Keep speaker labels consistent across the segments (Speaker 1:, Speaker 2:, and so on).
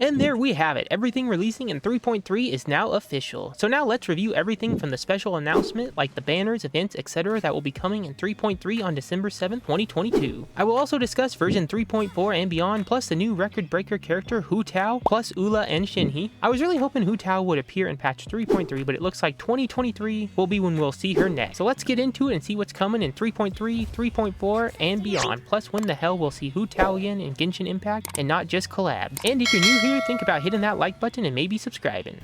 Speaker 1: And there we have it, everything releasing in 3.3 is now official. So now let's review everything from the special announcement, like the banners, events, etc. that will be coming in 3.3 on December 7th, 2022. I will also discuss version 3.4 and beyond, plus the new record breaker character Hu Tao, plus Eula Shenhe. I was really hoping Hu Tao would appear in patch 3.3, but it looks like 2023 will be when we'll see her next. So let's get into it and see what's coming in 3.3, 3.4, and beyond, plus when the hell we'll see Hu Tao again in Genshin Impact and not just collabs. And if you're new here, think about hitting that like button and maybe subscribing.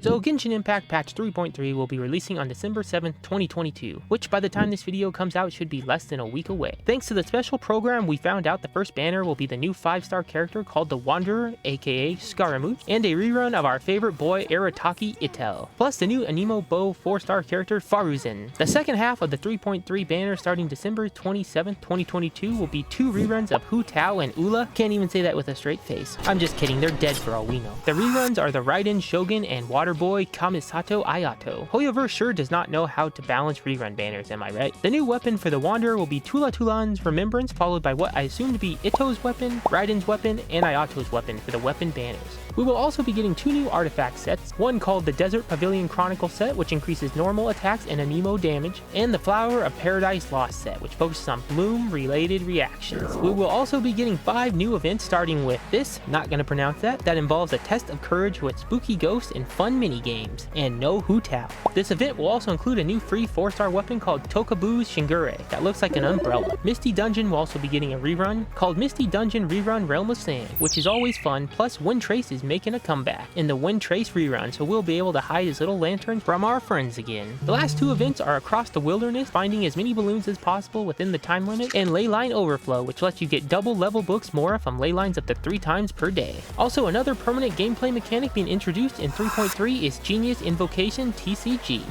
Speaker 1: So Genshin Impact patch 3.3 will be releasing on December 7th, 2022, which by the time this video comes out should be less than a week away. Thanks to the special program, we found out the first banner will be the new 5-star character called the Wanderer, aka Scaramouche, and a rerun of our favorite boy Arataki Itel, plus the new Anemo Bow 4-star character Faruzen. The second half of the 3.3 banner starting December 27th, 2022 will be 2 reruns of Hu Tao and Eula. Can't even say that with a straight face. I'm just kidding, they're dead for all we know. The reruns are the Raiden Shogun and Water Boy Kamisato Ayato. Hoyoverse sure does not know how to balance rerun banners, am I right? The new weapon for the Wanderer will be Tula Tulan's Remembrance, followed by what I assume to be Ito's weapon, Raiden's weapon, and Ayato's weapon for the weapon banners. We will also be getting 2 new artifact sets, one called the Desert Pavilion Chronicle set, which increases normal attacks and Anemo damage, and the Flower of Paradise Lost set, which focuses on bloom-related reactions. We will also be getting 5 new events, starting with this, not gonna pronounce that involves a test of courage with spooky ghosts and fun mini-games, and no Hu Tao. This event will also include a new free 4-star weapon called Tokabu's Shingure that looks like an umbrella. Misty Dungeon will also be getting a rerun called Misty Dungeon Rerun Realm of Sand, which is always fun, plus Wind Trace is making a comeback in the Wind Trace rerun, so we'll be able to hide his little lantern from our friends again. The last 2 events are Across the Wilderness, finding as many balloons as possible within the time limit, and Leyline Overflow, which lets you get double level books Mora from leylines up to 3 times per day. Also, another permanent gameplay mechanic being introduced in 3.3 is Genius Invocation TCG.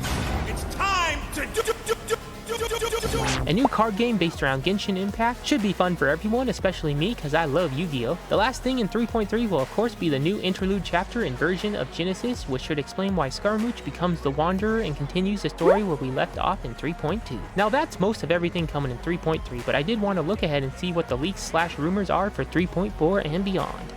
Speaker 2: It's time to
Speaker 1: A new card game based around Genshin Impact should be fun for everyone, especially me because I love Yu-Gi-Oh! The last thing in 3.3 will of course be the new interlude chapter and version of Genesis, which should explain why Scaramouche becomes the Wanderer and continues the story where we left off in 3.2. Now that's most of everything coming in 3.3, but I did want to look ahead and see what the leaks / rumors are for 3.4 and beyond.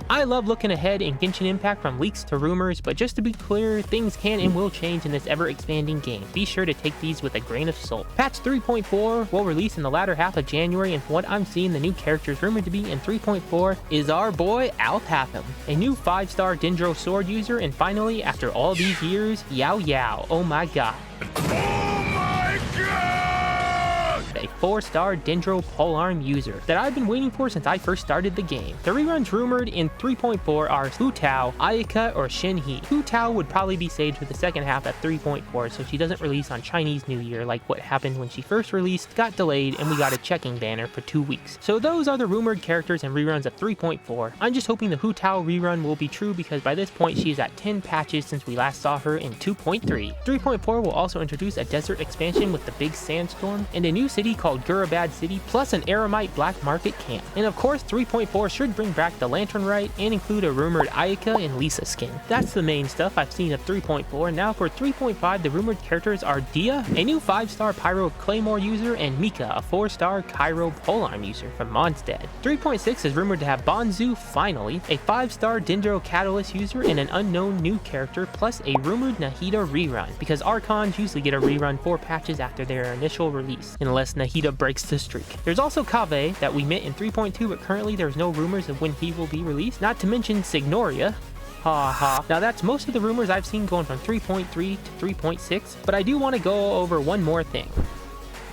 Speaker 1: I love looking ahead in Genshin Impact from leaks to rumors, but just to be clear, things can and will change in this ever-expanding game. Be sure to take these with a grain of salt. Patch 3.4 will release in the latter half of January, and from what I'm seeing, the new characters rumored to be in 3.4 is our boy Alhatham, a new 5-star Dendro sword user, and finally, after all these years, Yao Yao, oh my god. A 4-star Dendro polearm user that I've been waiting for since I first started the game. The reruns rumored in 3.4 are Hu Tao, Ayaka, or Shenhe. Hu Tao would probably be saved for the second half at 3.4 so she doesn't release on Chinese New Year like what happened when she first released, got delayed, and we got a checking banner for 2 weeks. So those are the rumored characters and reruns of 3.4. I'm just hoping the Hu Tao rerun will be true because by this point she is at 10 patches since we last saw her in 2.3. 3.4 will also introduce a desert expansion with the big sandstorm and a new city called Gurabad City, plus an Aramite black market camp. And of course, 3.4 should bring back the Lantern Rite and include a rumored Ayaka and Lisa skin. That's the main stuff I've seen of 3.4. Now for 3.5, the rumored characters are Dia, a new 5-star Pyro Claymore user, and Mika, a 4-star Cairo polearm user from Mondstadt. 3.6 is rumored to have Bonzu, finally, a 5-star Dendro Catalyst user, and an unknown new character, plus a rumored Nahida rerun, because Archons usually get a rerun 4 patches after their initial release, unless Nahida breaks the streak. There's also Kaveh that we met in 3.2, but currently there's no rumors of when he will be released, not to mention Signoria. Ha ha. Now that's most of the rumors I've seen going from 3.3 to 3.6, but I do want to go over one more thing.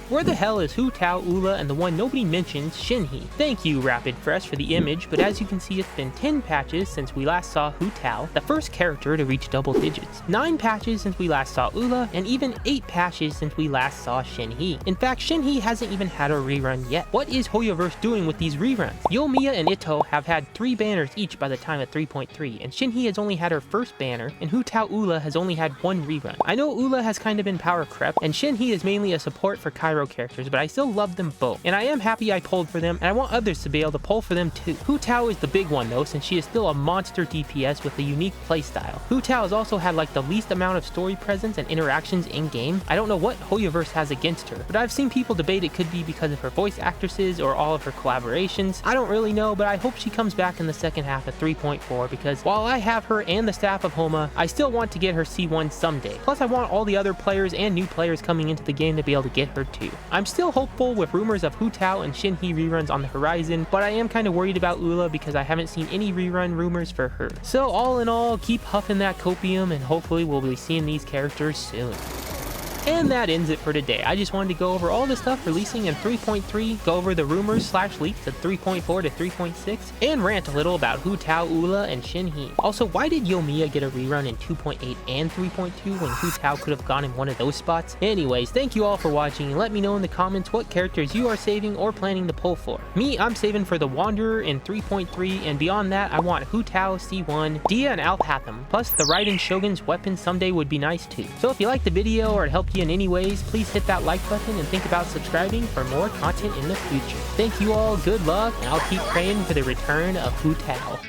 Speaker 1: Where the hell is Hu Tao, Eula, and the one nobody mentions, Shenhe? Thank you, Rapid Fresh, for the image, but as you can see, it's been 10 patches since we last saw Hu Tao, the first character to reach double digits, 9 patches since we last saw Eula, and even 8 patches since we last saw Shenhe. In fact, Shenhe hasn't even had a rerun yet. What is Hoyoverse doing with these reruns? Yoimiya and Ito have had 3 banners each by the time of 3.3, and Shenhe has only had her first banner, and Hu Tao Eula has only had 1 rerun. I know Eula has kind of been power crept, and Shenhe is mainly a support for Cairo Pyro characters, but I still love them both. And I am happy I pulled for them, and I want others to be able to pull for them too. Hu Tao is the big one though, since she is still a monster DPS with a unique playstyle. Hu Tao has also had like the least amount of story presence and interactions in game. I don't know what Hoyoverse has against her, but I've seen people debate it could be because of her voice actresses or all of her collaborations. I don't really know, but I hope she comes back in the second half of 3.4 because while I have her and the Staff of Homa, I still want to get her C1 someday. Plus I want all the other players and new players coming into the game to be able to get her too. I'm still hopeful with rumors of Hu Tao and Shenhe reruns on the horizon, but I am kind of worried about Eula because I haven't seen any rerun rumors for her. So all in all, keep huffing that copium and hopefully we'll be seeing these characters soon. And that ends it for today. I just wanted to go over all the stuff releasing in 3.3, go over the rumors / leaks of 3.4 to 3.6, and rant a little about Hu Tao, Eula, and Shenhe. Also, why did Yoimiya get a rerun in 2.8 and 3.2 when Hu Tao could have gone in one of those spots? Anyways, thank you all for watching, and let me know in the comments what characters you are saving or planning to pull for. Me, I'm saving for the Wanderer in 3.3, and beyond that, I want Hu Tao, C1, Dia, and Alpatham. Plus, the Raiden Shogun's weapon someday would be nice too. So if you liked the video or it helped you in any ways, please hit that like button and think about subscribing for more content in the future. Thank you all, good luck, and I'll keep praying for the return of Hu Tao.